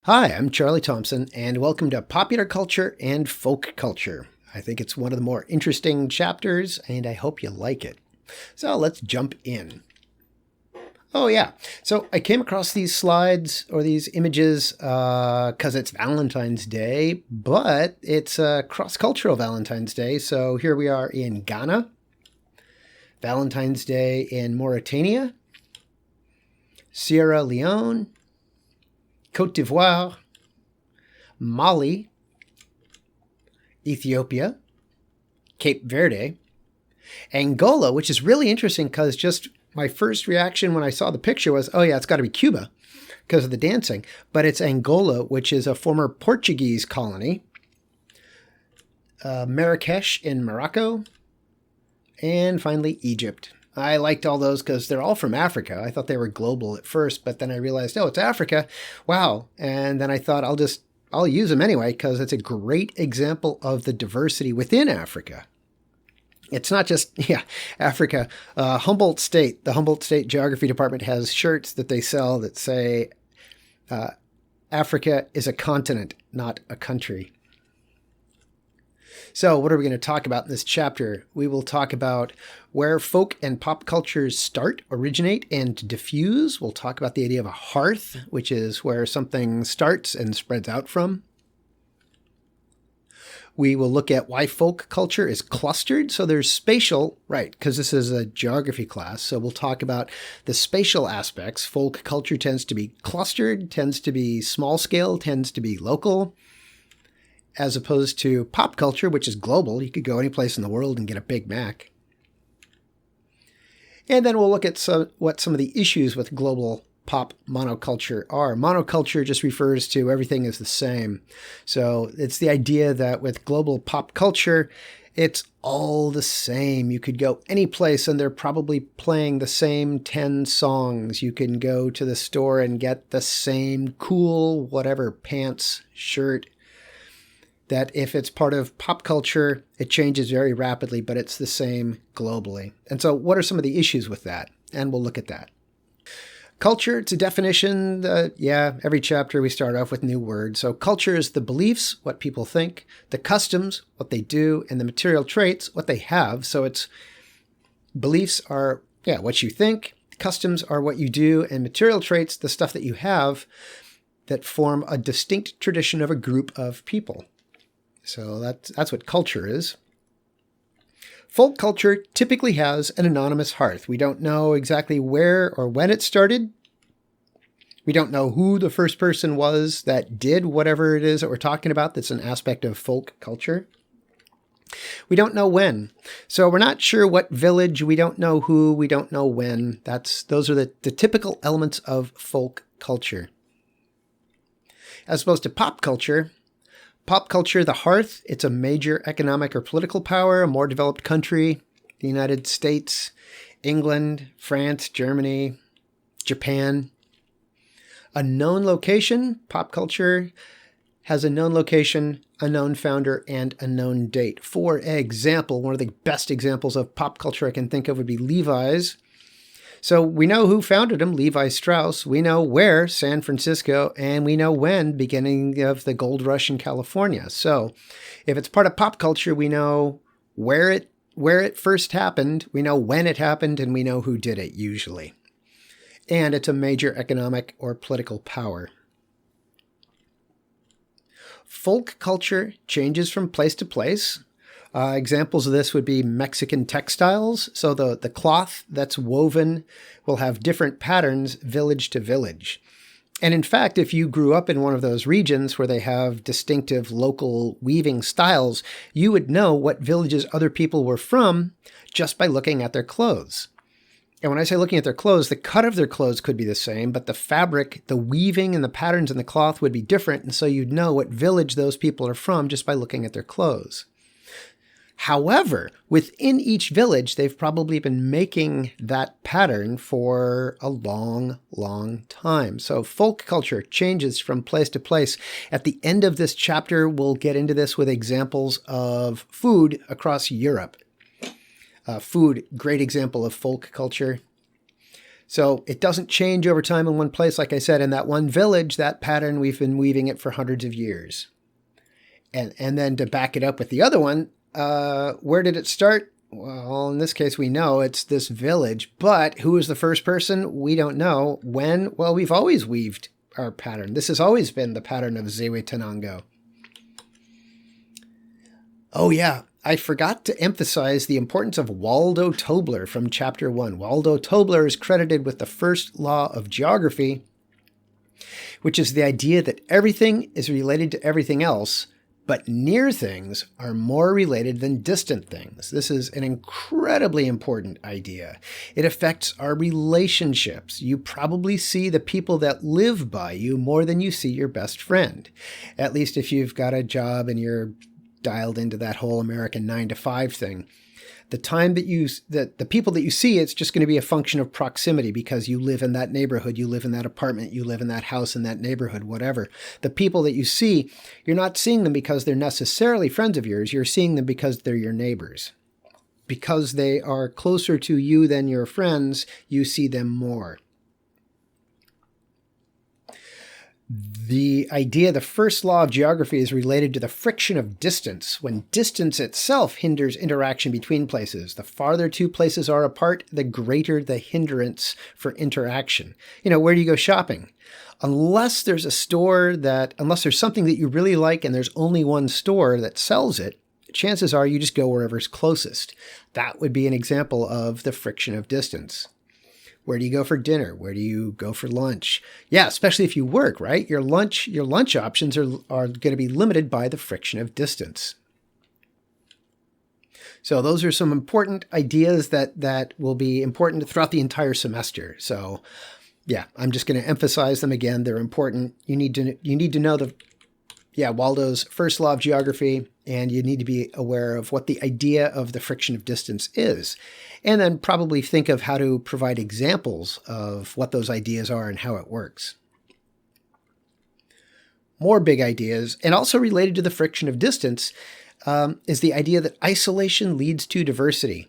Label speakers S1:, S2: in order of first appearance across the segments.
S1: Hi, I'm Charlie Thompson, and welcome to Popular Culture and Folk Culture. I think it's one of the more interesting chapters, and I hope you like it. So let's jump in. Oh, yeah. So I came across these slides or these images because it's Valentine's Day, but it's a cross-cultural Valentine's Day. So here we are in Ghana, Valentine's Day in Mauritania, Sierra Leone, Côte d'Ivoire, Mali, Ethiopia, Cape Verde, Angola, which is really interesting because just my first reaction when I saw the picture was, oh yeah, it's got to be Cuba because of the dancing. But it's Angola, which is a former Portuguese colony, Marrakesh in Morocco, and finally Egypt. I liked all those because they're all from Africa. I thought they were global at first, but then I realized, oh, it's Africa. Wow. And then I thought I'll use them anyway because it's a great example of the diversity within Africa. It's not just, Africa. The Humboldt State Geography Department has shirts that they sell that say, Africa is a continent, not a country. So what are we going to talk about in this chapter? We will talk about where folk and pop cultures start, originate, and diffuse. We'll talk about the idea of a hearth, which is where something starts and spreads out from. We will look at why folk culture is clustered. So there's spatial, right, because this is a geography class. So we'll talk about the spatial aspects. Folk culture tends to be clustered, tends to be small scale, tends to be local, as opposed to pop culture, which is global. You could go any place in the world and get a Big Mac. And then we'll look at what some of the issues with global pop monoculture are. Monoculture just refers to everything is the same. So it's the idea that with global pop culture, it's all the same. You could go any place and they're probably playing the same 10 songs. You can go to the store and get the same cool, whatever, pants, shirt, that if it's part of pop culture, it changes very rapidly, but it's the same globally. And so what are some of the issues with that? And we'll look at that. Culture, it's a definition. Every chapter we start off with new words. So culture is the beliefs, what people think, the customs, what they do, and the material traits, what they have. So it's beliefs are, what you think, customs are what you do, and material traits, the stuff that you have that form a distinct tradition of a group of people. So that's what culture is. Folk culture typically has an anonymous hearth. We don't know exactly where or when it started. We don't know who the first person was that did whatever it is that we're talking about that's an aspect of folk culture. We don't know when. So we're not sure what village, we don't know who, we don't know when. Those are the typical elements of folk culture. As opposed to pop culture, the hearth, it's a major economic or political power, a more developed country, the United States, England, France, Germany, Japan. A known location, pop culture has a known location, a known founder, and a known date. For example, one of the best examples of pop culture I can think of would be Levi's. So we know who founded them, Levi Strauss. We know where, San Francisco, and we know when, beginning of the gold rush in California. So if it's part of pop culture, we know where it first happened, we know when it happened, and we know who did it usually. And it's a major economic or political power. Folk culture changes from place to place. Examples of this would be Mexican textiles. So the cloth that's woven will have different patterns village to village. And in fact, if you grew up in one of those regions where they have distinctive local weaving styles, you would know what villages other people were from just by looking at their clothes. And when I say looking at their clothes, the cut of their clothes could be the same, but the fabric, the weaving, and the patterns in the cloth would be different. And so you'd know what village those people are from just by looking at their clothes. However, within each village, they've probably been making that pattern for a long, long time. So folk culture changes from place to place. At the end of this chapter, we'll get into this with examples of food across Europe. Food, great example of folk culture. So it doesn't change over time in one place. Like I said, in that one village, that pattern, we've been weaving it for hundreds of years. And then to back it up with the other one, where did it start? Well, in this case, we know it's this village, but who was the first person? We don't know. When? Well, we've always weaved our pattern. This has always been the pattern of Zewe Tenango. Oh yeah, I forgot to emphasize the importance of Waldo Tobler from Chapter 1. Waldo Tobler is credited with the first law of geography, which is the idea that everything is related to everything else, but near things are more related than distant things. This is an incredibly important idea. It affects our relationships. You probably see the people that live by you more than you see your best friend. At least if you've got a job and you're dialed into that whole American 9-to-5 thing. The time that the people that you see, it's just going to be a function of proximity because you live in that neighborhood, you live in that apartment, you live in that house in that neighborhood, whatever. The people that you see, you're not seeing them because they're necessarily friends of yours. You're seeing them because they're your neighbors. Because they are closer to you than your friends, you see them more. The idea, the first law of geography is related to the friction of distance. When distance itself hinders interaction between places, the farther two places are apart, the greater the hindrance for interaction. Where do you go shopping? Unless there's something that you really like and there's only one store that sells it, chances are you just go wherever's closest. That would be an example of the friction of distance. Where do you go for dinner? Where do you go for lunch? Yeah, especially if you work, right? Your lunch options are going to be limited by the friction of distance. So those are some important ideas that will be important throughout the entire semester. So yeah, I'm just going to emphasize them again. They're important. You need to know Waldo's first law of geography, and you need to be aware of what the idea of the friction of distance is. And then probably think of how to provide examples of what those ideas are and how it works. More big ideas, and also related to the friction of distance, is the idea that isolation leads to diversity.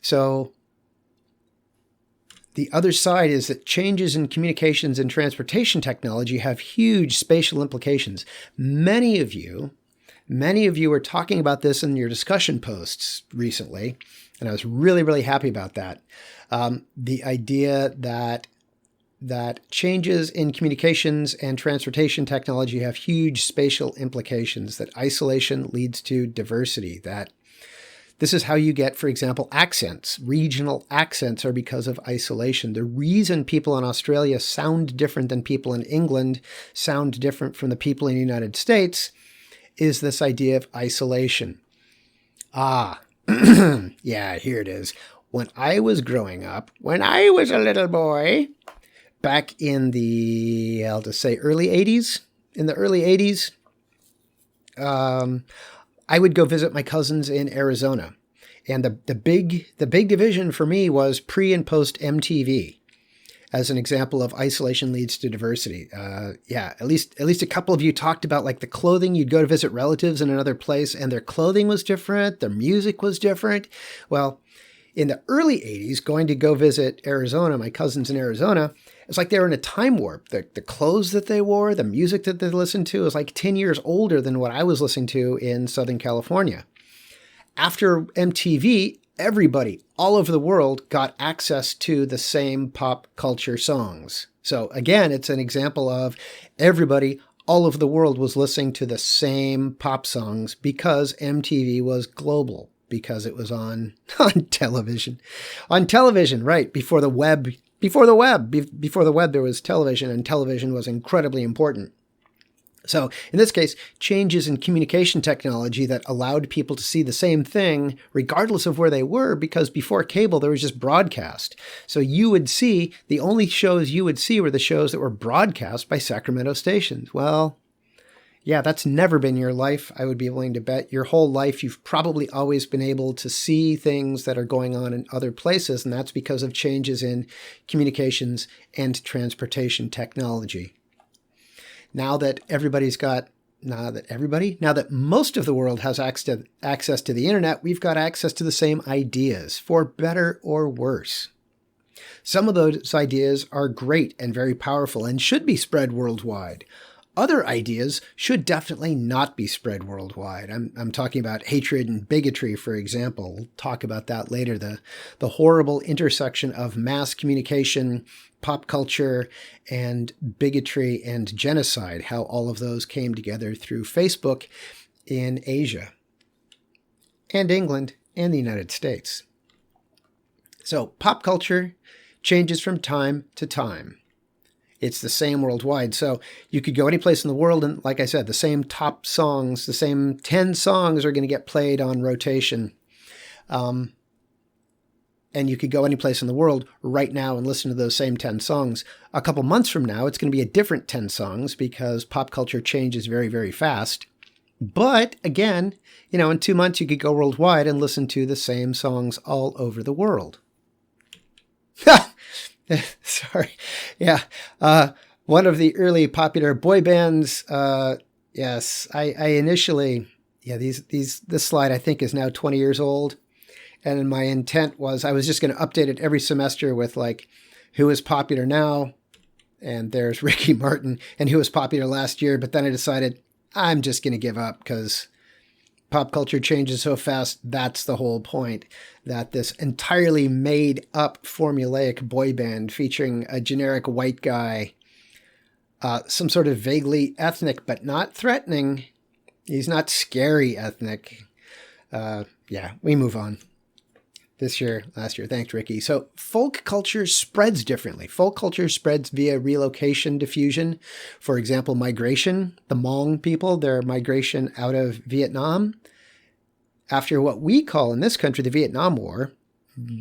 S1: So the other side is that changes in communications and transportation technology have huge spatial implications. Many of you were talking about this in your discussion posts recently, and I was really, really happy about that. The idea that changes in communications and transportation technology have huge spatial implications, that isolation leads to diversity, that this is how you get, for example, accents. Regional accents are because of isolation. The reason people in Australia sound different than people in England, sound different from the people in the United States, is this idea of isolation. Yeah, here it is. When I was growing up, when I was a little boy, back in the, I'll just say early 80s, I would go visit my cousins in Arizona. And the big division for me was pre and post MTV. As an example of isolation leads to diversity. At least a couple of you talked about like the clothing. You'd go to visit relatives in another place and their clothing was different. Their music was different. Well, in the early 80s, going to go visit Arizona, my cousins in Arizona, it's like they were in a time warp. The clothes that they wore, the music that they listened to was like 10 years older than what I was listening to in Southern California. After MTV, everybody all over the world got access to the same pop culture songs. So again, it's an example of everybody all over the world was listening to the same pop songs because MTV was global, because it was on television. On television, right, before the web, there was television, and television was incredibly important. So in this case, changes in communication technology that allowed people to see the same thing regardless of where they were, because before cable, there was just broadcast. So you would see, the only shows you would see were the shows that were broadcast by Sacramento stations. Well, yeah, that's never been your life. I would be willing to bet your whole life you've probably always been able to see things that are going on in other places, and that's because of changes in communications and transportation technology. Now that most of the world has access to the internet, we've got access to the same ideas, for better or worse. Some of those ideas are great and very powerful and should be spread worldwide. Other ideas should definitely not be spread worldwide. I'm talking about hatred and bigotry, for example. We'll talk about that later. The horrible intersection of mass communication, pop culture, and bigotry and genocide, how all of those came together through Facebook in Asia and England and the United States. So pop culture changes from time to time. It's the same worldwide. So you could go any place in the world, and like I said, the same top songs, the same 10 songs are going to get played on rotation. And you could go any place in the world right now and listen to those same 10 songs. A couple months from now, it's going to be a different 10 songs because pop culture changes very, very fast. But again, in 2 months, you could go worldwide and listen to the same songs all over the world. Sorry. Yeah. One of the early popular boy bands. Yes, I initially, this slide I think is now 20 years old. And my intent was I was just going to update it every semester with like who is popular now. And there's Ricky Martin, and who was popular last year. But then I decided I'm just going to give up because pop culture changes so fast. That's the whole point, that this entirely made up formulaic boy band featuring a generic white guy, some sort of vaguely ethnic, but not threatening. He's not scary ethnic. We move on. This year, last year. Thanks, Ricky. So folk culture spreads differently. Folk culture spreads via relocation diffusion. For example, migration. The Hmong people, their migration out of Vietnam after what we call in this country the Vietnam War,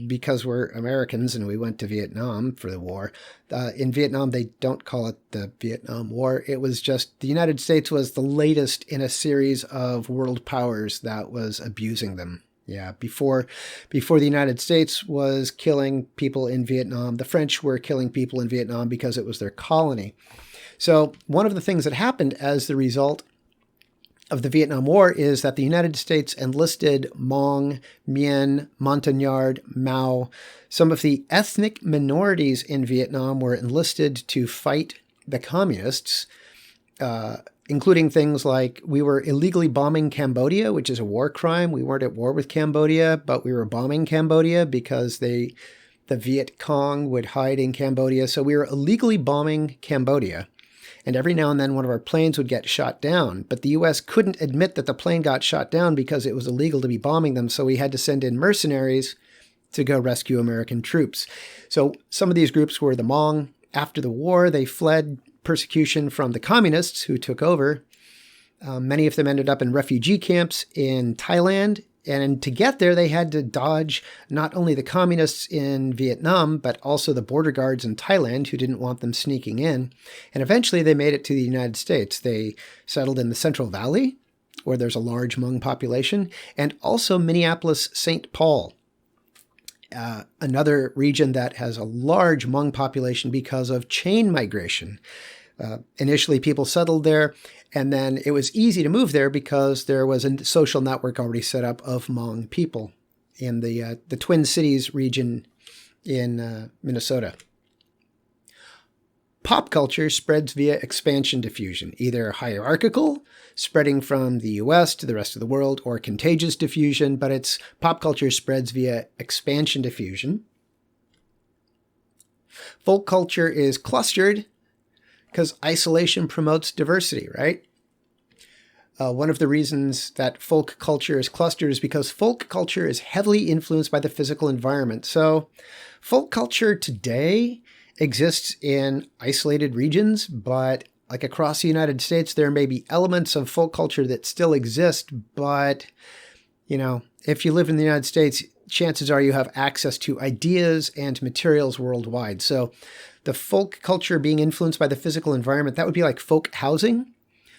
S1: because we're Americans and we went to Vietnam for the war. In Vietnam, they don't call it the Vietnam War. It was just the United States was the latest in a series of world powers that was abusing them. Yeah, before the United States was killing people in Vietnam, the French were killing people in Vietnam because it was their colony. So one of the things that happened as the result of the Vietnam War is that the United States enlisted Hmong, Mien, Montagnard, Mao. Some of the ethnic minorities in Vietnam were enlisted to fight the communists, including things like we were illegally bombing Cambodia, which is a war crime. We weren't at war with Cambodia, but we were bombing Cambodia because the Viet Cong would hide in Cambodia. So we were illegally bombing Cambodia. And every now and then one of our planes would get shot down. But the U.S. couldn't admit that the plane got shot down because it was illegal to be bombing them. So we had to send in mercenaries to go rescue American troops. So some of these groups were the Hmong. After the war, they fled persecution from the communists who took over. Many of them ended up in refugee camps in Thailand. And to get there, they had to dodge not only the communists in Vietnam, but also the border guards in Thailand who didn't want them sneaking in. And eventually they made it to the United States. They settled in the Central Valley, where there's a large Hmong population, and also Minneapolis-St. Paul, another region that has a large Hmong population because of chain migration. Initially, people settled there, and then it was easy to move there because there was a social network already set up of Hmong people in the Twin Cities region in Minnesota. Pop culture spreads via expansion diffusion, either hierarchical, spreading from the US to the rest of the world, or contagious diffusion, but it's pop culture spreads via expansion diffusion. Folk culture is clustered because isolation promotes diversity, right? One of the reasons that folk culture is clustered is because folk culture is heavily influenced by the physical environment. So folk culture today exists in isolated regions, but like across the United States, there may be elements of folk culture that still exist. But, if you live in the United States, chances are you have access to ideas and materials worldwide. So the folk culture being influenced by the physical environment, that would be like folk housing.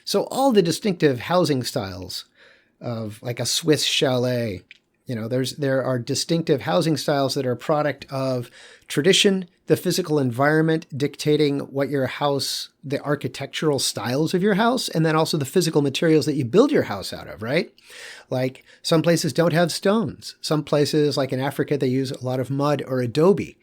S1: So all the distinctive housing styles of like a Swiss chalet, there are distinctive housing styles that are a product of tradition, the physical environment dictating what your house, the architectural styles of your house, and then also the physical materials that you build your house out of, right? Like some places don't have stones. Some places, like in Africa, they use a lot of mud or adobe.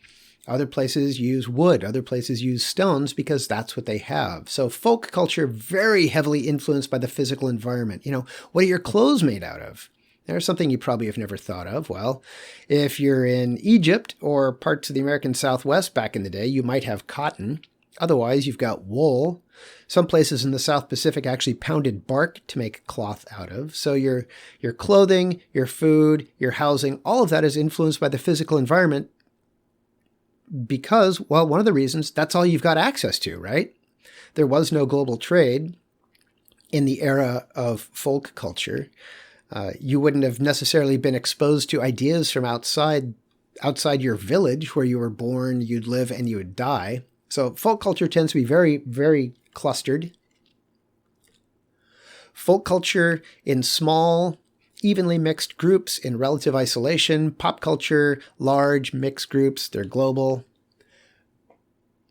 S1: Other places use wood. Other places use stones because that's what they have. So folk culture very heavily influenced by the physical environment. What are your clothes made out of? There's something you probably have never thought of. Well, if you're in Egypt or parts of the American Southwest back in the day, you might have cotton. Otherwise, you've got wool. Some places in the South Pacific actually pounded bark to make cloth out of. So your clothing, your food, your housing, all of that is influenced by the physical environment because, well, one of the reasons, that's all you've got access to, right? There was no global trade in the era of folk culture. You wouldn't have necessarily been exposed to ideas from outside your village where you were born, you'd live, and you would die. So folk culture tends to be very, very clustered. Folk culture in small, evenly mixed groups in relative isolation. Pop culture, large, mixed groups, they're global.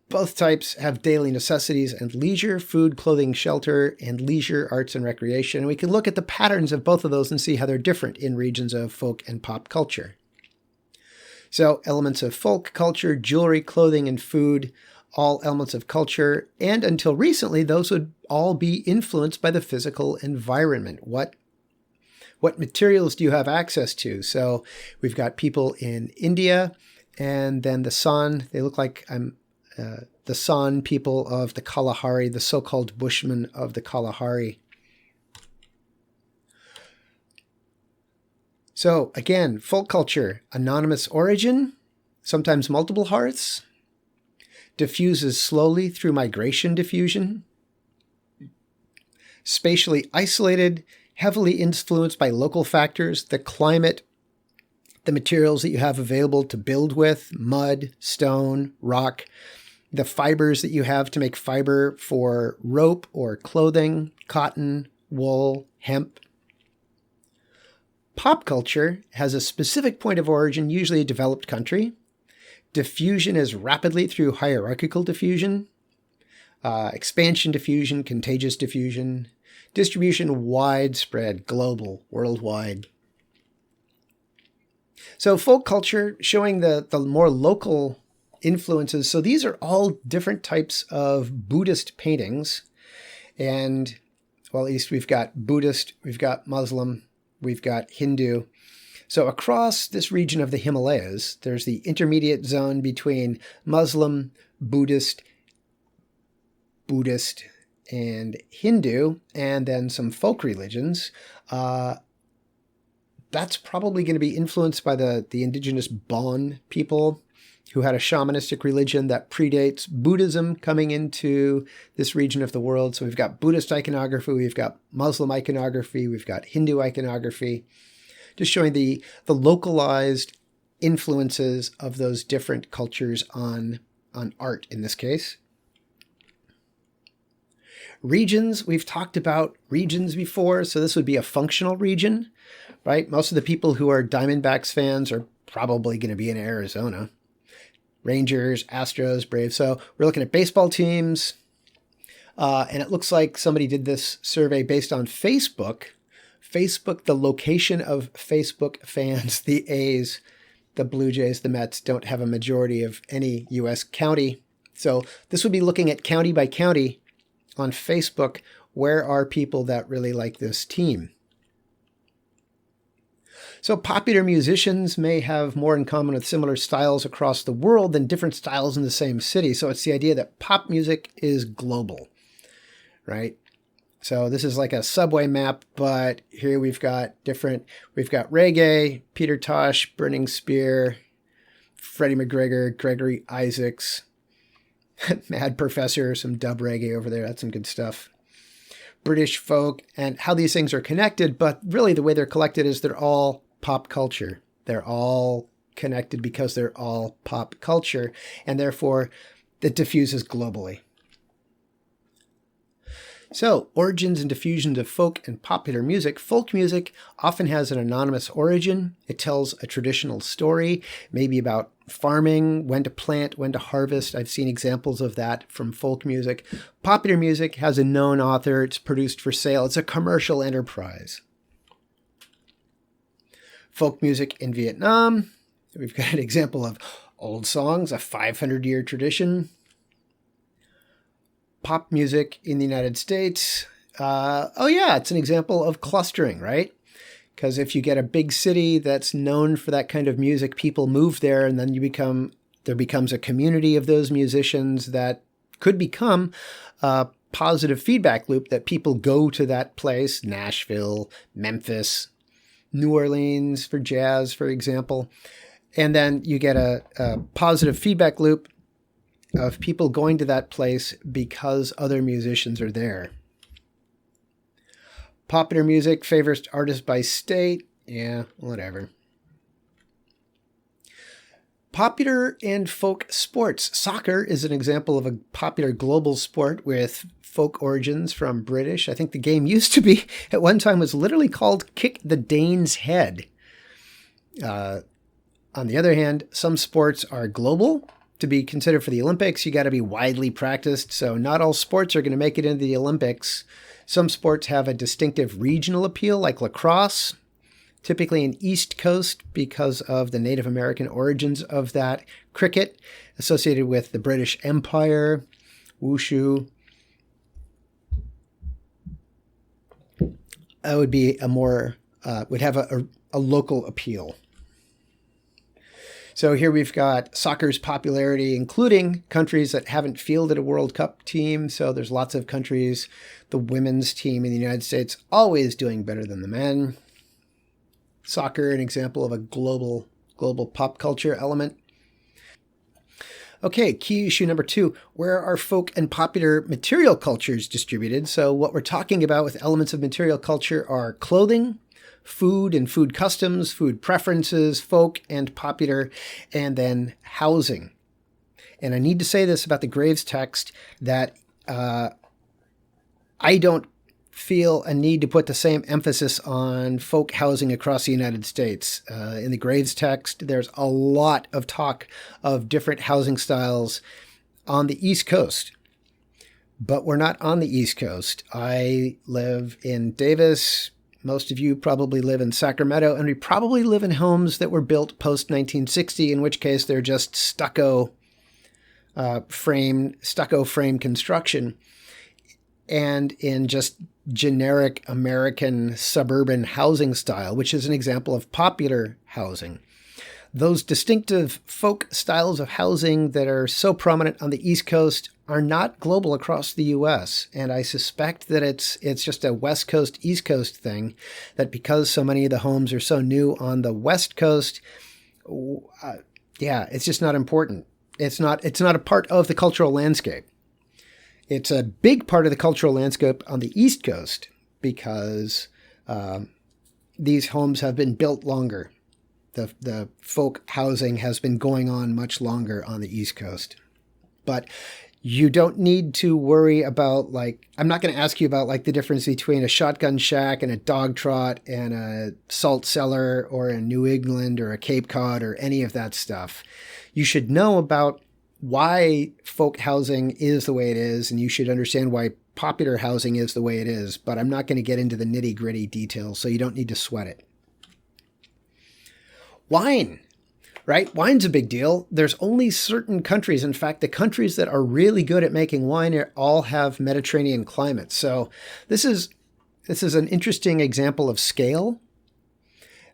S1: Both types have daily necessities and leisure, food, clothing, shelter, and leisure, arts, and recreation. And we can look at the patterns of both of those and see how they're different in regions of folk and pop culture. So elements of folk culture, jewelry, clothing, and food, all elements of culture. And until recently, those would all be influenced by the physical environment. What materials do you have access to? So we've got people in India, and then the San. They look like the San people of the Kalahari, the so-called Bushmen of the Kalahari. So again, folk culture, anonymous origin, sometimes multiple hearths, diffuses slowly through migration diffusion, spatially isolated, heavily influenced by local factors, the climate, the materials that you have available to build with, mud, stone, rock, the fibers that you have to make fiber for rope or clothing, cotton, wool, hemp. Pop culture has a specific point of origin, usually a developed country. Diffusion is rapidly through hierarchical diffusion, expansion diffusion, contagious diffusion, distribution widespread, global, worldwide. So folk culture showing the more local influences. So these are all different types of Buddhist paintings. And, well, at least we've got Buddhist, we've got Muslim, we've got Hindu. So across this region of the Himalayas, there's the intermediate zone between Muslim, Buddhist, and Hindu, and then some folk religions. That's probably going to be influenced by the indigenous Bon people, who had a shamanistic religion that predates Buddhism coming into this region of the world. So we've got Buddhist iconography, we've got Muslim iconography, we've got Hindu iconography, just showing the localized influences of those different cultures on art in this case. Regions, we've talked about regions before, so this would be a functional region, right? Most of the people who are Diamondbacks fans are probably going to be in Arizona. Rangers, Astros, Braves. So we're looking at baseball teams, and it looks like somebody did this survey based on Facebook. The location of Facebook fans, the A's, the Blue Jays, the Mets don't have a majority of any U.S. county. So this would be looking at county by county on Facebook. Where are people that really like this team? So popular musicians may have more in common with similar styles across the world than different styles in the same city. So it's the idea that pop music is global, right? So this is like a subway map, but here we've got reggae, Peter Tosh, Burning Spear, Freddie McGregor, Gregory Isaacs, Mad Professor, some dub reggae over there. That's some good stuff. British folk, and how these things are connected, but really the way they're collected is they're all pop culture. They're all connected because they're all pop culture, and therefore it diffuses globally. So, origins and diffusions of folk and popular music. Folk music often has an anonymous origin. It tells a traditional story, maybe about farming, when to plant, when to harvest. I've seen examples of that from folk music. Popular music has a known author. It's produced for sale. It's a commercial enterprise. Folk music in Vietnam. We've got an example of Old songs, a 500-year tradition. Pop music in the United States. It's an example of clustering, right? Because if you get a big city that's known for that kind of music, people move there, and then there becomes a community of those musicians that could become a positive feedback loop that people go to that place, Nashville, Memphis, New Orleans for jazz, for example. And then you get a positive feedback loop of people going to that place because other musicians are there. Popular music favors artists by state. Yeah, whatever. Popular and folk sports. Soccer is an example of a popular global sport with folk origins from British. I think the game used to be, at one time, was literally called Kick the Dane's Head. On the other hand, some sports are global. To be considered for the Olympics, you got to be widely practiced. So not all sports are going to make it into the Olympics. Some sports have a distinctive regional appeal, like lacrosse, typically in East Coast because of the Native American origins of that. Cricket, associated with the British Empire. Wushu. That would be would have a local appeal. So here we've got soccer's popularity, including countries that haven't fielded a World Cup team. So there's lots of countries, the women's team in the United States, always doing better than the men. Soccer, an example of a global pop culture element. Okay, key issue number 2, where are folk and popular material cultures distributed? So what we're talking about with elements of material culture are clothing, food and food customs, food preferences, folk and popular, and then housing. And I need to say this about the Graves text, that I don't feel a need to put the same emphasis on folk housing across the United States. In the Graves text, there's a lot of talk of different housing styles on the East Coast. But we're not on the East Coast. I live in Davis. Most of you probably live in Sacramento, and we probably live in homes that were built post-1960, in which case they're just stucco frame construction, and in just generic American suburban housing style, which is an example of popular housing. Those distinctive folk styles of housing that are so prominent on the East Coast are not global across the U.S. And I suspect that it's just a West Coast, East Coast thing, that because so many of the homes are so new on the West Coast, it's just not important. It's not a part of the cultural landscape. It's a big part of the cultural landscape on the East Coast because these homes have been built longer. The folk housing has been going on much longer on the East Coast. But you don't need to worry about, I'm not going to ask you about the difference between a shotgun shack and a dog trot and a salt cellar or a New England or a Cape Cod or any of that stuff. You should know about why folk housing is the way it is, and you should understand why popular housing is the way it is. But I'm not going to get into the nitty-gritty details, so you don't need to sweat it. Wine, right? Wine's a big deal. There's only certain countries. In fact, the countries that are really good at making wine all have Mediterranean climates. So this is an interesting example of scale,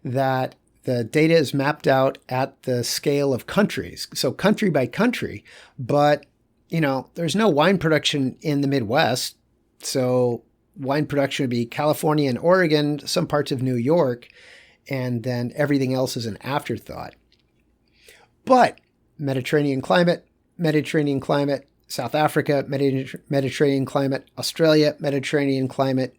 S1: that the data is mapped out at the scale of countries. So country by country, but there's no wine production in the Midwest. So wine production would be California and Oregon, some parts of New York, and then everything else is an afterthought. But Mediterranean climate, South Africa, Mediterranean climate, Australia, Mediterranean climate,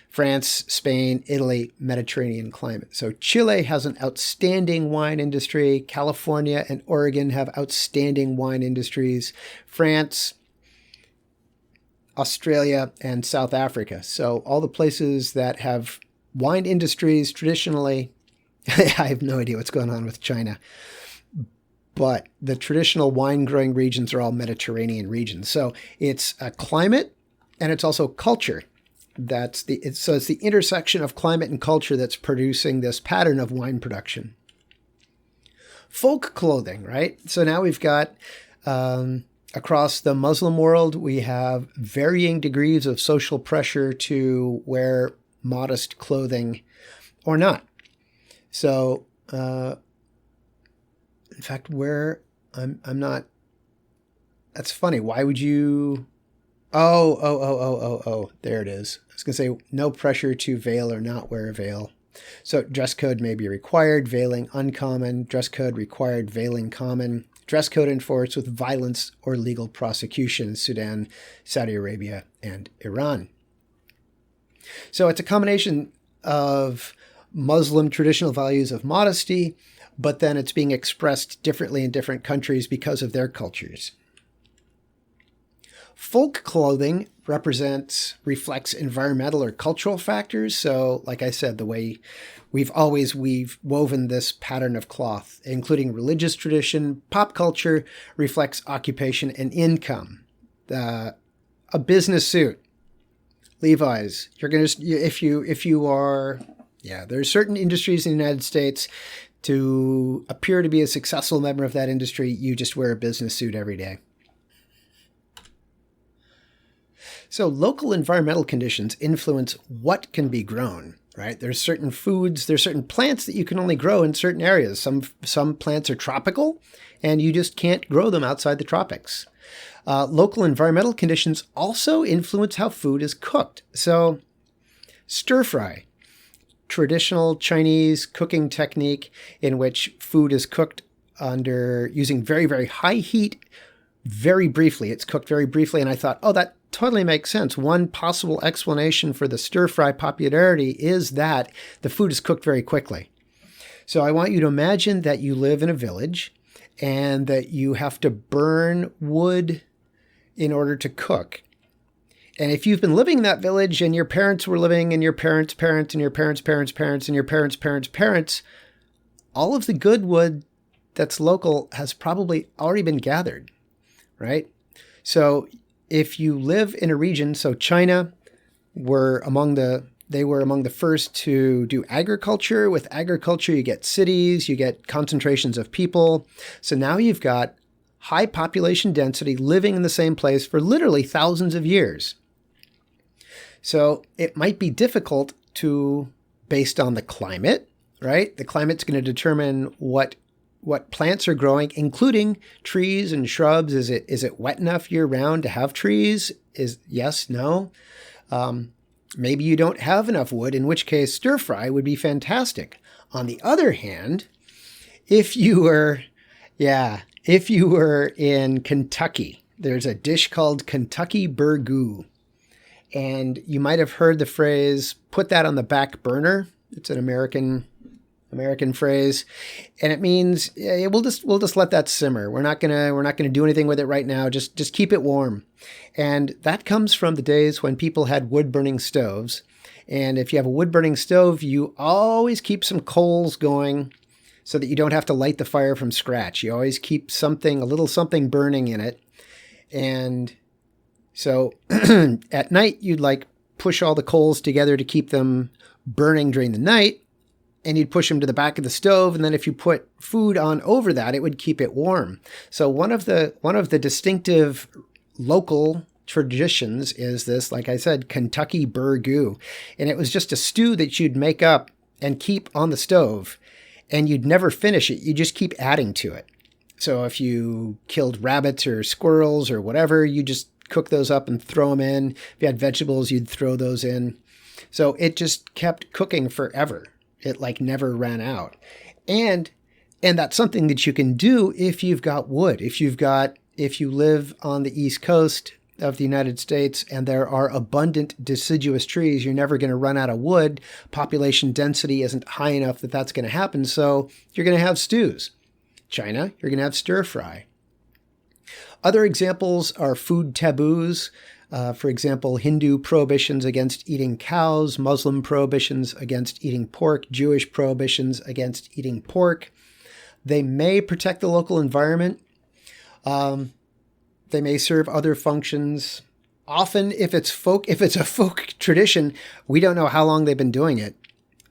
S1: France, Spain, Italy, Mediterranean climate. So Chile has an outstanding wine industry. California and Oregon have outstanding wine industries. France, Australia, and South Africa. So all the places that have wine industries traditionally, I have no idea what's going on with China, but the traditional wine growing regions are all Mediterranean regions. So it's a climate and it's also culture. So it's the intersection of climate and culture that's producing this pattern of wine production. folk clothing, right? So now we've got across the Muslim world, we have varying degrees of social pressure to wear modest clothing or not. So, in fact, where I'm not. That's funny. Why would you? Oh. There it is. I was going to say no pressure to veil or not wear a veil. So dress code may be required, veiling uncommon. Dress code required, veiling common. Dress code enforced with violence or legal prosecution, Sudan, Saudi Arabia, and Iran. So it's a combination of Muslim traditional values of modesty, but then it's being expressed differently in different countries because of their cultures. Folk clothing reflects environmental or cultural factors. So, like I said, the way we've woven this pattern of cloth, including religious tradition. Pop culture reflects occupation and income. A business suit, Levi's. There's certain industries in the United States. To appear to be a successful member of that industry, you just wear a business suit every day. So local environmental conditions influence what can be grown, right? There's certain foods, there's certain plants that you can only grow in certain areas. Some plants are tropical, and you just can't grow them outside the tropics. Local environmental conditions also influence how food is cooked. So stir fry, traditional Chinese cooking technique in which food is cooked using very, very high heat very briefly. It's cooked very briefly, and I thought, that totally makes sense. One possible explanation for the stir-fry popularity is that the food is cooked very quickly. So I want you to imagine that you live in a village and that you have to burn wood in order to cook. And if you've been living in that village and your parents were living and your parents' parents and your parents' parents' parents and your parents' parents' parents, all of the good wood that's local has probably already been gathered, right? So if you live in a region, so China were among the first to do agriculture. With agriculture, you get cities, you get concentrations of people. So now you've got high population density living in the same place for literally thousands of years. So it might be difficult based on the climate, right? The climate's going to determine what plants are growing, including trees and shrubs. Is it wet enough year round to have trees? Yes, no. Maybe you don't have enough wood, in which case stir fry would be fantastic. On the other hand, if you were in Kentucky, there's a dish called Kentucky Burgoo. And you might have heard the phrase, put that on the back burner. It's an American phrase, and it means we'll just let that simmer. We're not gonna do anything with it right now. Just keep it warm, and that comes from the days when people had wood burning stoves. And if you have a wood burning stove, you always keep some coals going, so that you don't have to light the fire from scratch. You always keep a little something burning in it, and so at night you'd push all the coals together to keep them burning during the night. And you'd push them to the back of the stove, and then if you put food on over that, it would keep it warm. So one of the distinctive local traditions is this, like I said, Kentucky Burgoo. And it was just a stew that you'd make up and keep on the stove, and you'd never finish it. You just keep adding to it. So if you killed rabbits or squirrels or whatever, you just cook those up and throw them in. If you had vegetables, you'd throw those in. So it just kept cooking forever. It never ran out. And that's something that you can do if you've got wood. If you live on the East Coast of the United States and there are abundant deciduous trees, you're never going to run out of wood. Population density isn't high enough that that's going to happen. So you're going to have stews. China, you're going to have stir fry. Other examples are food taboos. For example, Hindu prohibitions against eating cows, Muslim prohibitions against eating pork, Jewish prohibitions against eating pork. They may protect the local environment. They may serve other functions. Often, if it's a folk tradition, we don't know how long they've been doing it.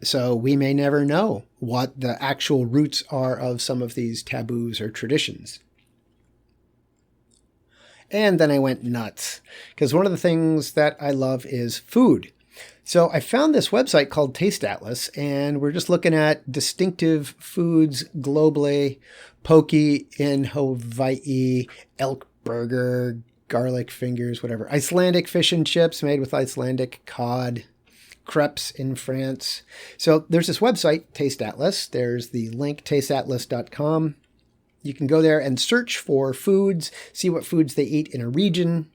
S1: So we may never know what the actual roots are of some of these taboos or traditions. And then I went nuts, because one of the things that I love is food. So I found this website called Taste Atlas, and we're just looking at distinctive foods globally. Poke in Hawaii, elk burger, garlic fingers, whatever. Icelandic fish and chips made with Icelandic cod. Crepes in France. So there's this website, Taste Atlas. There's the link, tasteatlas.com. You can go there and search for foods, see what foods they eat in a region.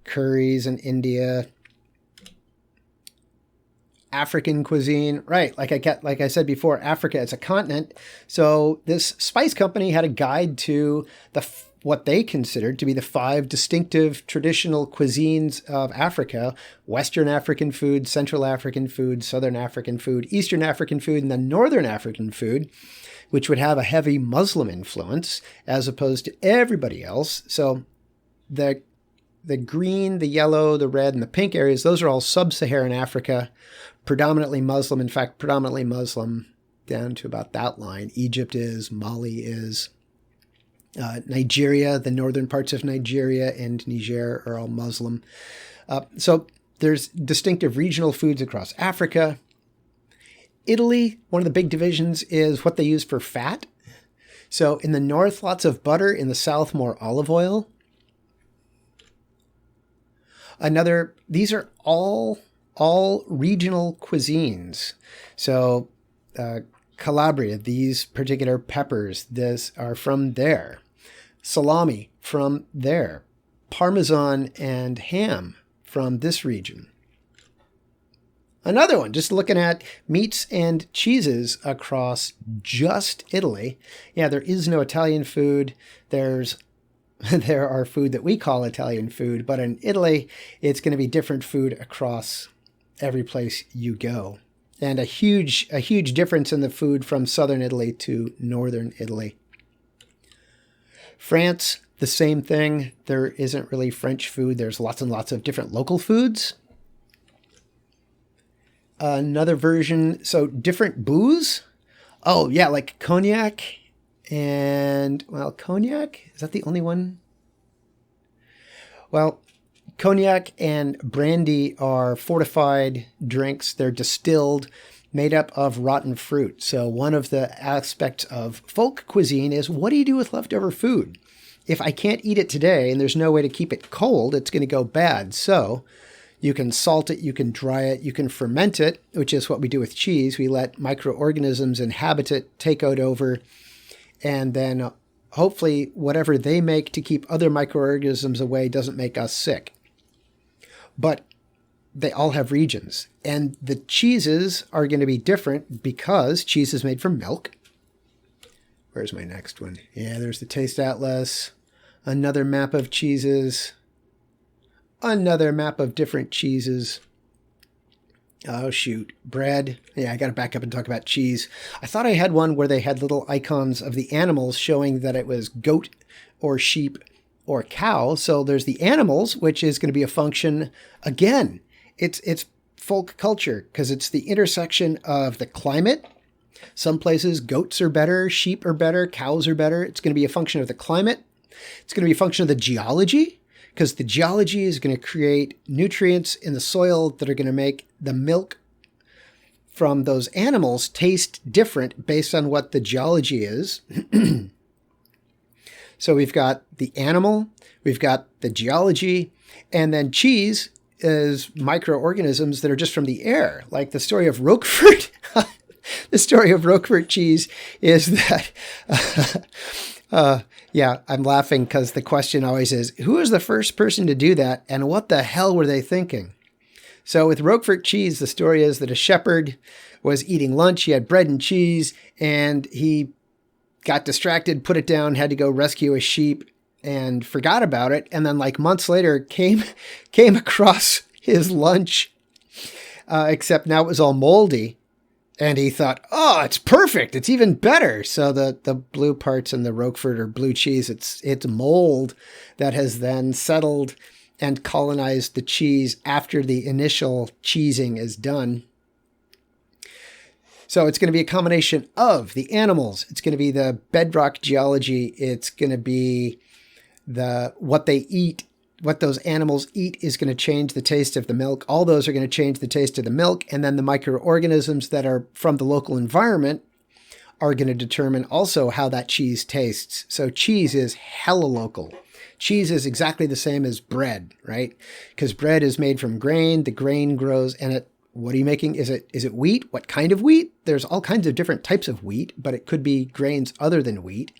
S1: Curries in India. African cuisine, right? Like I said before, Africa is a continent. So this spice company had a guide to what they considered to be the 5 distinctive traditional cuisines of Africa: Western African food, Central African food, Southern African food, Eastern African food, and then Northern African food, which would have a heavy Muslim influence as opposed to everybody else. So the green, the yellow, the red, and the pink areas, those are all sub-Saharan Africa, predominantly Muslim. In fact, predominantly Muslim down to about that line. Egypt is, Mali is. Nigeria, the northern parts of Nigeria and Niger are all Muslim. So there's distinctive regional foods across Africa. Italy, one of the big divisions is what they use for fat. So in the north, lots of butter. In the south, more olive oil. These are all regional cuisines. So Calabria, these particular peppers, this are from there. Salami from there. Parmesan and ham from this region. Another one, just looking at meats and cheeses across just Italy. Yeah, there is no Italian food. There are food that we call Italian food, but in Italy, it's going to be different food across every place you go. And a huge difference in the food from southern Italy to northern Italy. France, the same thing. There isn't really French food. There's lots and lots of different local foods. Another version, so different booze. Oh, yeah, like cognac and, well, cognac? Is that the only one? Well, cognac and brandy are fortified drinks. They're distilled, made up of rotten fruit. So one of the aspects of folk cuisine is, what do you do with leftover food? If I can't eat it today and there's no way to keep it cold, it's going to go bad. So you can salt it, you can dry it, you can ferment it, which is what we do with cheese. We let microorganisms inhabit it, take it over, and then hopefully whatever they make to keep other microorganisms away doesn't make us sick. But they all have regions. And the cheeses are going to be different because cheese is made from milk. Where's my next one? Yeah, there's the Taste Atlas. Another map of cheeses. Another map of different cheeses. Oh, shoot. Bread. Yeah, I got to back up and talk about cheese. I thought I had one where they had little icons of the animals showing that it was goat or sheep or cow. So there's the animals, which is going to be a function. Again, it's folk culture because it's the intersection of the climate. Some places goats are better, sheep are better, cows are better. It's going to be a function of the climate. It's going to be a function of the geology, because the geology is going to create nutrients in the soil that are going to make the milk from those animals taste different based on what the geology is. So we've got the animal, we've got the geology, and then cheese is microorganisms that are just from the air, like the story of Roquefort. The story of Roquefort cheese is that, yeah, I'm laughing because the question always is, who was the first person to do that and what the hell were they thinking? So with Roquefort cheese, the story is that a shepherd was eating lunch. He had bread and cheese and he got distracted, put it down, had to go rescue a sheep and forgot about it. And then like months later came across his lunch, except now it was all moldy. And he thought, oh, it's perfect. It's even better. So the blue parts in the Roquefort or blue cheese, it's mold that has then settled and colonized the cheese after the initial cheesing is done. So it's going to be a combination of the animals. It's going to be the bedrock geology. It's going to be what they eat. What those animals eat is going to change the taste of the milk. All those are going to change the taste of the milk. And then the microorganisms that are from the local environment are going to determine also how that cheese tastes. So cheese is hella local. Cheese is exactly the same as bread, right? Because bread is made from grain. The grain grows, and what are you making? Is it wheat? What kind of wheat? There's all kinds of different types of wheat, but it could be grains other than wheat.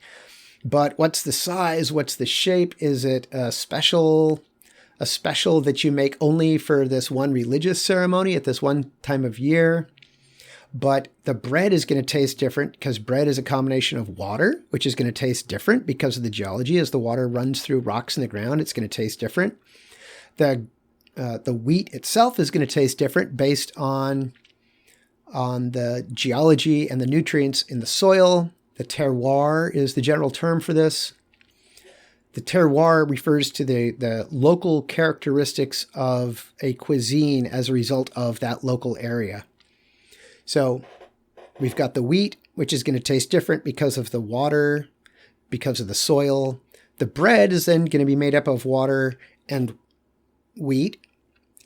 S1: But what's the size? What's the shape? Is it a special that you make only for this one religious ceremony at this one time of year? But the bread is going to taste different because bread is a combination of water, which is going to taste different because of the geology. As the water runs through rocks in the ground, it's going to taste different. The wheat itself is going to taste different based on the geology and the nutrients in the soil. The terroir is the general term for this. The terroir refers to the local characteristics of a cuisine as a result of that local area. So we've got the wheat, which is going to taste different because of the water, because of the soil. The bread is then going to be made up of water and wheat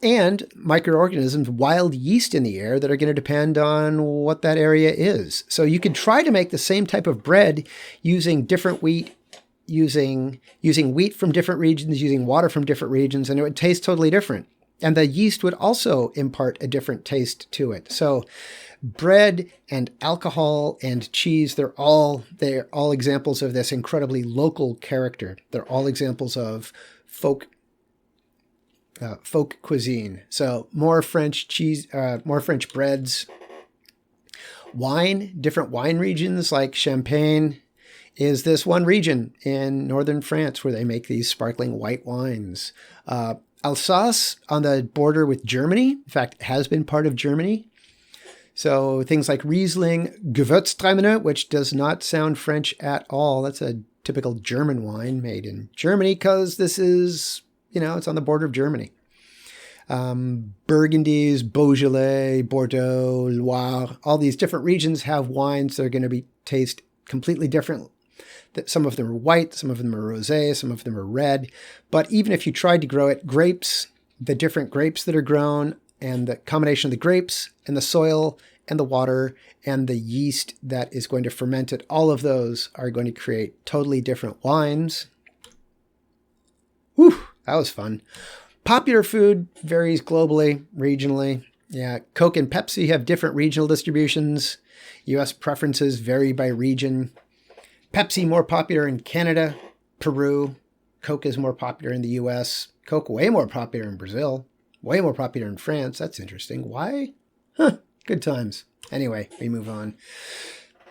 S1: and microorganisms, wild yeast in the air that are going to depend on what that area is. So you could try to make the same type of bread using different wheat, using wheat from different regions, using water from different regions, and it would taste totally different. And the yeast would also impart a different taste to it. So bread and alcohol and cheese, they're all examples of this incredibly local character. They're all examples of folk cuisine. So more French cheese, more French breads. Wine, different wine regions like Champagne is this one region in northern France where they make these sparkling white wines. Alsace on the border with Germany, in fact, has been part of Germany. So things like Riesling, Gewürztraminer, which does not sound French at all. That's a typical German wine made in Germany because this is, it's on the border of Germany. Burgundies, Beaujolais, Bordeaux, Loire, all these different regions have wines that are going to taste completely different. Some of them are white, some of them are rosé, some of them are red. But even if you tried to grow it, grapes, the different grapes that are grown, and the combination of the grapes and the soil and the water and the yeast that is going to ferment it, all of those are going to create totally different wines. Whew, that was fun. Popular food varies globally, regionally. Yeah, Coke and Pepsi have different regional distributions. U.S. preferences vary by region. Pepsi more popular in Canada, Peru. Coke is more popular in the U.S. Coke way more popular in Brazil. Way more popular in France. That's interesting. Why? Good times. Anyway, we move on.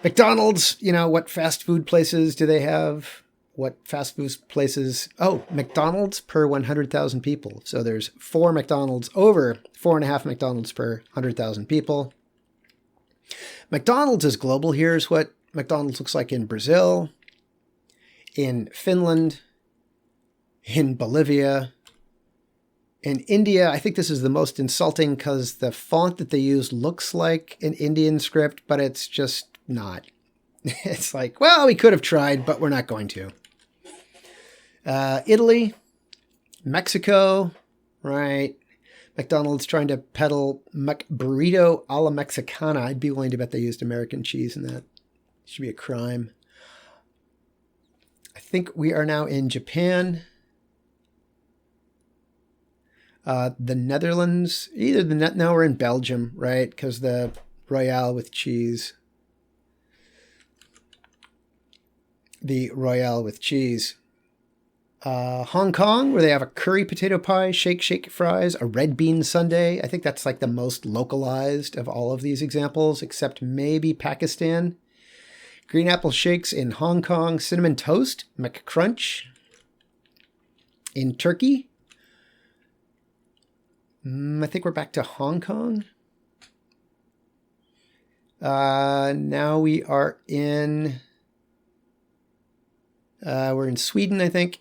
S1: McDonald's, what fast food places do they have? What fast food places? Oh, McDonald's per 100,000 people. So there's 4 McDonald's, over 4.5 McDonald's per 100,000 people. McDonald's is global. Here's what McDonald's looks like in Brazil, in Finland, in Bolivia, in India. I think this is the most insulting because the font that they use looks like an Indian script, but it's just not. It's like, well, we could have tried, but we're not going to. Italy, Mexico, right? McDonald's trying to peddle burrito a la Mexicana. I'd be willing to bet they used American cheese in that. Should be a crime. I think we are now in Japan. The Netherlands, now we're in Belgium, right? Because the Royale with cheese. The Royale with cheese. Hong Kong, where they have a curry potato pie, shake fries, a red bean sundae. I think that's like the most localized of all of these examples, except maybe Pakistan. Green apple shakes in Hong Kong. Cinnamon toast, McCrunch. In Turkey. I think we're back to Hong Kong. Now we are in... we're in Sweden, I think.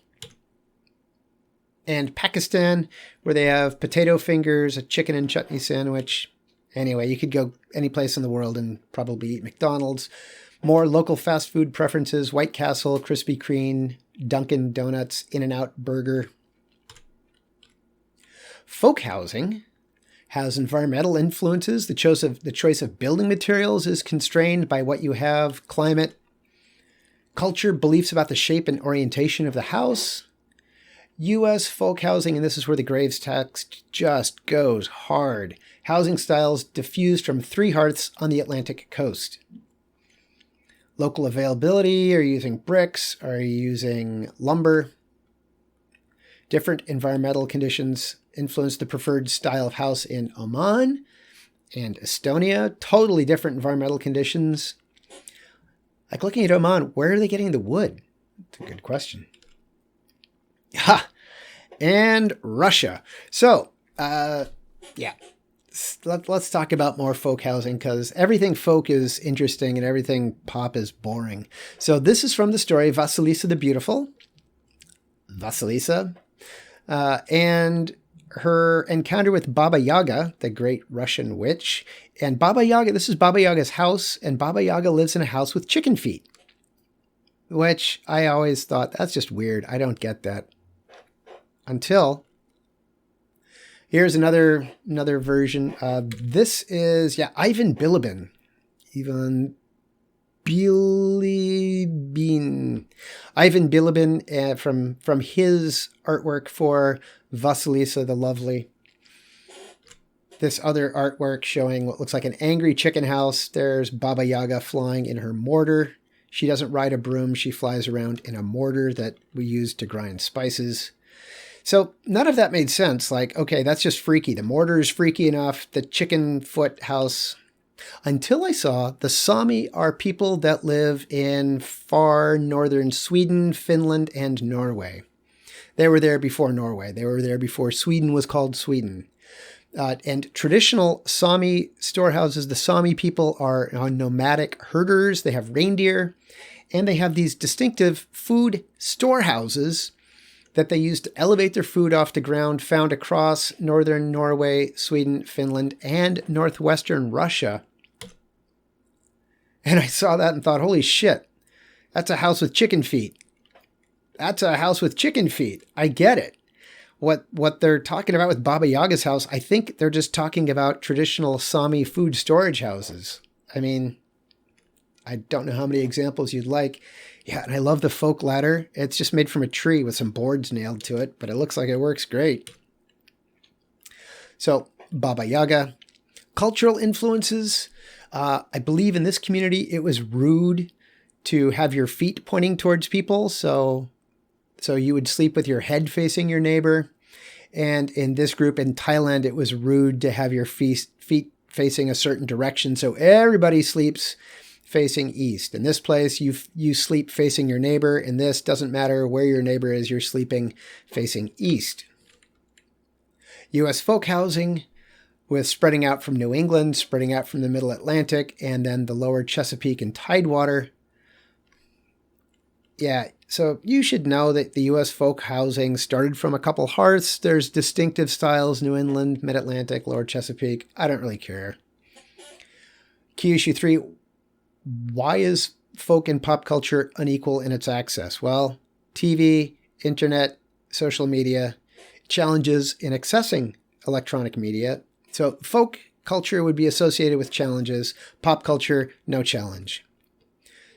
S1: And Pakistan, where they have potato fingers, a chicken and chutney sandwich, Anyway, you could go any place in the world and probably eat McDonald's. More local fast food preferences: White Castle, Krispy Kreme, Dunkin' Donuts, In-N-Out Burger. Folk housing has environmental influences. The choice of building materials is constrained by what you have, climate, culture, beliefs about the shape and orientation of the house. U.S. folk housing, and this is where the Graves text just goes hard. Housing styles diffused from 3 hearths on the Atlantic coast. Local availability: are you using bricks? Are you using lumber? Different environmental conditions influence the preferred style of house in Oman and Estonia. Totally different environmental conditions. Like looking at Oman, where are they getting the wood? It's a good question. Ha! And Russia. So, yeah. Let's talk about more folk housing, because everything folk is interesting and everything pop is boring. So this is from the story Vasilisa the Beautiful. Vasilisa. And her encounter with Baba Yaga, the great Russian witch. And Baba Yaga, this is Baba Yaga's house, and Baba Yaga lives in a house with chicken feet. Which I always thought, that's just weird. I don't get that. Until here's another version. This is, Ivan Bilibin. Ivan Bilibin from his artwork for Vasilisa the Lovely. This other artwork showing what looks like an angry chicken house. There's Baba Yaga flying in her mortar. She doesn't ride a broom. She flies around in a mortar that we use to grind spices. So none of that made sense. Like, okay, that's just freaky. The mortar is freaky enough. The chicken foot house. Until I saw the Sami are people that live in far northern Sweden, Finland, and Norway. They were there before Norway. They were there before Sweden was called Sweden. And traditional Sami storehouses, the Sami people are nomadic herders. They have reindeer, and they have these distinctive food storehouses that they use to elevate their food off the ground, found across northern Norway, Sweden, Finland, and northwestern Russia. And I saw that and thought, holy shit, that's a house with chicken feet. That's a house with chicken feet. I get it. What they're talking about with Baba Yaga's house, I think they're just talking about traditional Sami food storage houses. I mean, I don't know how many examples you'd like. Yeah, and I love the folk ladder. It's just made from a tree with some boards nailed to it, but it looks like it works great. So, Baba Yaga. Cultural influences. I believe in this community, it was rude to have your feet pointing towards people. So you would sleep with your head facing your neighbor. And in this group in Thailand, it was rude to have your feet facing a certain direction. So everybody sleeps facing east. In this place, you sleep facing your neighbor. In this, doesn't matter where your neighbor is, you're sleeping facing east. U.S. folk housing, with spreading out from New England, spreading out from the Middle Atlantic, and then the lower Chesapeake and Tidewater. Yeah, so you should know that the U.S. folk housing started from a couple hearths. There's distinctive styles: New England, Mid-Atlantic, lower Chesapeake. I don't really care. Key issue 3. Why is folk and pop culture unequal in its access? Well, TV, internet, social media, challenges in accessing electronic media. So folk culture would be associated with challenges. Pop culture, no challenge.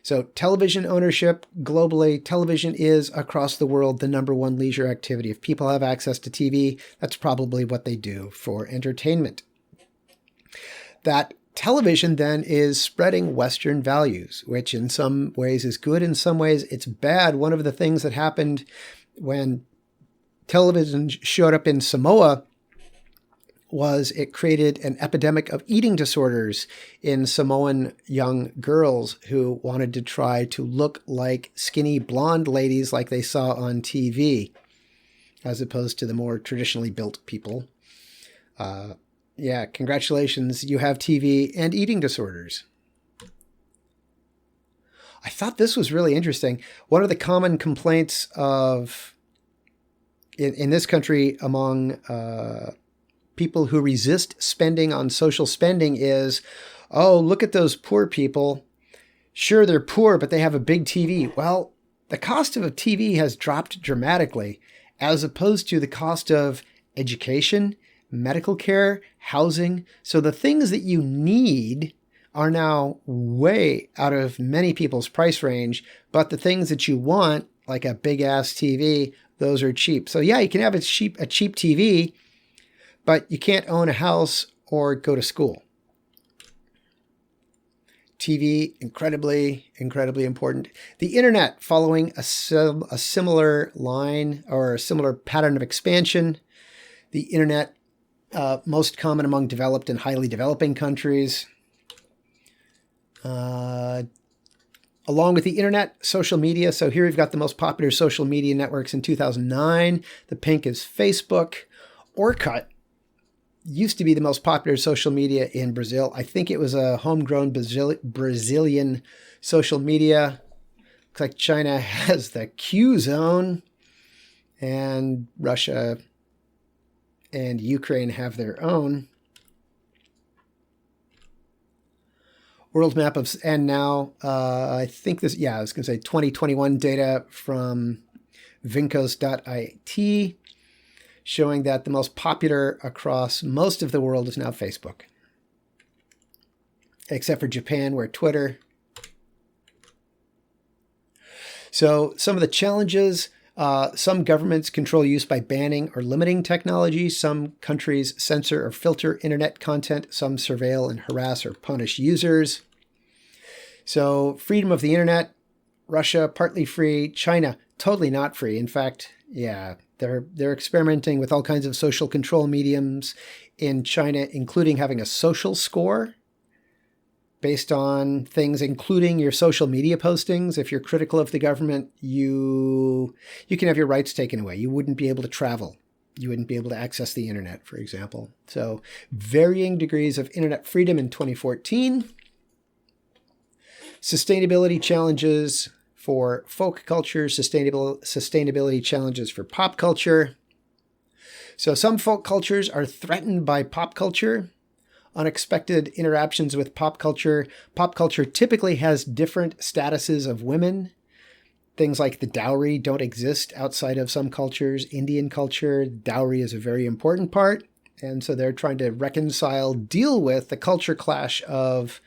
S1: So television ownership globally, television is across the world the #1 leisure activity. If people have access to TV, that's probably what they do for entertainment. That television then is spreading Western values, which in some ways is good, in some ways it's bad. One of the things that happened when television showed up in Samoa was it created an epidemic of eating disorders in Samoan young girls who wanted to try to look like skinny blonde ladies like they saw on TV, as opposed to the more traditionally built people. Yeah, congratulations, you have TV and eating disorders. I thought this was really interesting. One of the common complaints of in this country among people who resist spending on social spending is, oh, look at those poor people. Sure, they're poor, but they have a big TV. Well, the cost of a TV has dropped dramatically, as opposed to the cost of education, medical care, housing. So the things that you need are now way out of many people's price range, but the things that you want, like a big ass TV, those are cheap. So yeah, you can have a cheap TV, but you can't own a house or go to school. TV, incredibly important. The internet, following a similar line or a similar pattern of expansion. The internet, most common among developed and highly developing countries. Along with the internet, social media. So here we've got the most popular social media networks in 2009. The pink is Facebook. Orkut used to be the most popular social media in Brazil. I think it was a homegrown Brazilian social media. Looks like China has the Q zone, and Russia and Ukraine have their own. World map of, and now I think this, I was going to say 2021 data from vincos.it showing that the most popular across most of the world is now Facebook, except for Japan, where Twitter. So some of the challenges, some governments control use by banning or limiting technology. Some countries censor or filter internet content. Some surveil and harass or punish users. So freedom of the internet, Russia partly free, China totally not free. In fact, yeah, they're experimenting with all kinds of social control mediums in China, including having a social score based on things, including your social media postings. If you're critical of the government, you can have your rights taken away. You wouldn't be able to travel. You wouldn't be able to access the internet, for example. So varying degrees of internet freedom in 2014. Sustainability challenges for folk culture, sustainability challenges for pop culture. So some folk cultures are threatened by pop culture. Unexpected interactions with pop culture. Pop culture typically has different statuses of women. Things like the dowry don't exist outside of some cultures. Indian culture, dowry is a very important part. And so they're trying to deal with the culture clash of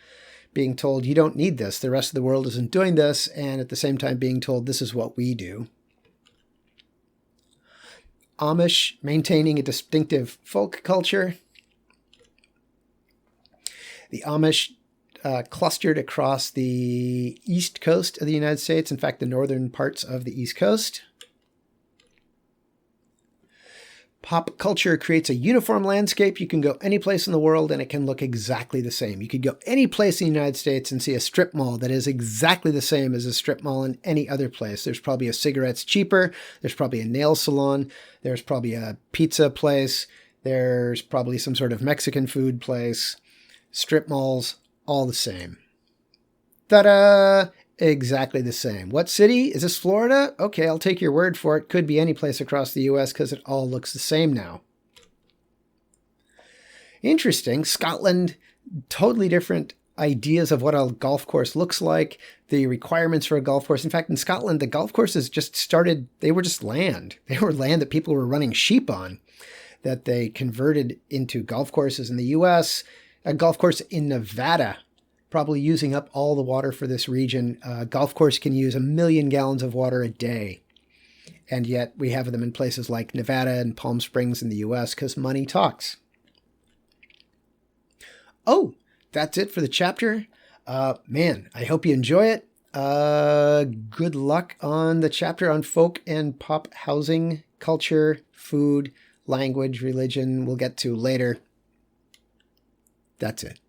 S1: being told you don't need this, the rest of the world isn't doing this, and at the same time being told this is what we do. Amish maintaining a distinctive folk culture. The Amish clustered across the east coast of the United States, in fact, the northern parts of the East Coast. Pop culture creates a uniform landscape. You can go any place in the world and it can look exactly the same. You could go any place in the United States and see a strip mall that is exactly the same as a strip mall in any other place. There's probably a cigarettes cheaper. There's probably a nail salon. There's probably a pizza place. There's probably some sort of Mexican food place. Strip malls, all the same. Ta-da! Exactly the same. What city? Is this Florida? Okay, I'll take your word for it. Could be any place across the US because it all looks the same now. Interesting. Scotland, totally different ideas of what a golf course looks like, the requirements for a golf course. In fact, in Scotland, the golf courses just started, they were just land. They were land that people were running sheep on, that they converted into golf courses in the US. A golf course in Nevada, probably using up all the water for this region. A golf course can use 1 million gallons of water a day. And yet we have them in places like Nevada and Palm Springs in the US because money talks. Oh, that's it for the chapter. Man, I hope you enjoy it. Good luck on the chapter on folk and pop housing, culture, food, language, religion. We'll get to later. That's it.